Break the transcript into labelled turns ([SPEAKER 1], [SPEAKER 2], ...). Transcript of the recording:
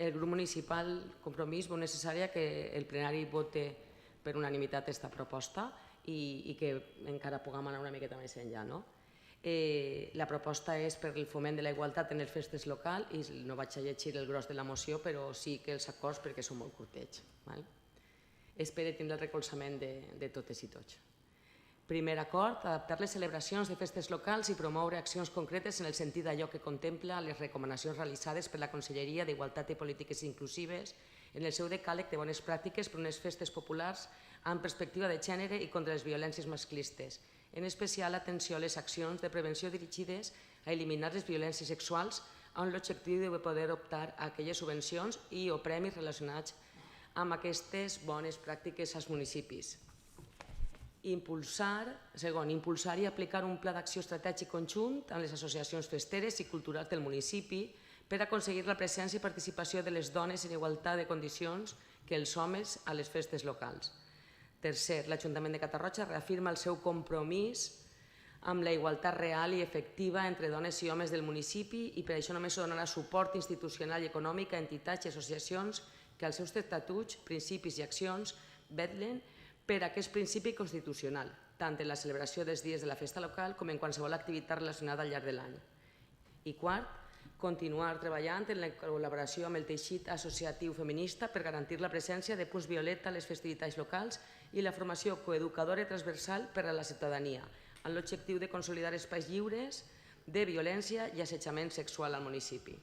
[SPEAKER 1] el grup municipal Compromís veu necessària que el plenari vote per unanimitat aquesta proposta i que encara puguem anar una miqueta més enllà. La proposta és per el foment de la igualtat en les festes locals i no vaig a llegir el gros de la moció, però sí que els acords perquè són molt curtets. Espero tindre el recolzament de totes i tots. Primer acord, adaptar les celebracions de festes locals i promoure accions concretes en el sentit d'allò que contempla les recomanacions realitzades per la Conselleria d'Igualtat i Polítiques Inclusives en el seu decàleg de bones pràctiques per unes festes populars amb perspectiva de gènere i contra les violències masclistes, en especial atenció a les accions de prevenció dirigides a eliminar les violències sexuals amb l'objectiu de poder optar a aquelles subvencions i o premis relacionats amb aquestes bones pràctiques als municipis. Segon, impulsar i aplicar un pla d'acció estratègic conjunt amb les associacions festeres i culturals del municipi per aconseguir la presència i participació de les dones en igualtat de condicions que els homes a les festes locals. Tercer, l'Ajuntament de Catarroja reafirma el seu compromís amb la igualtat real i efectiva entre dones i homes del municipi i per això només donarà suport institucional i econòmic a entitats i associacions que als seus estatuts, principis i accions vetllen per aquest principi constitucional, tant en la celebració dels dies de la festa local com en qualsevol activitat relacionada al llarg de l'any. I quart, continuar treballant en la col·laboració amb el teixit associatiu feminista per garantir la presència de punts violeta a les festivitats locals i la formació coeducadora i transversal per a la ciutadania, amb l'objectiu de consolidar espais lliures de violència i assetjament sexual al municipi.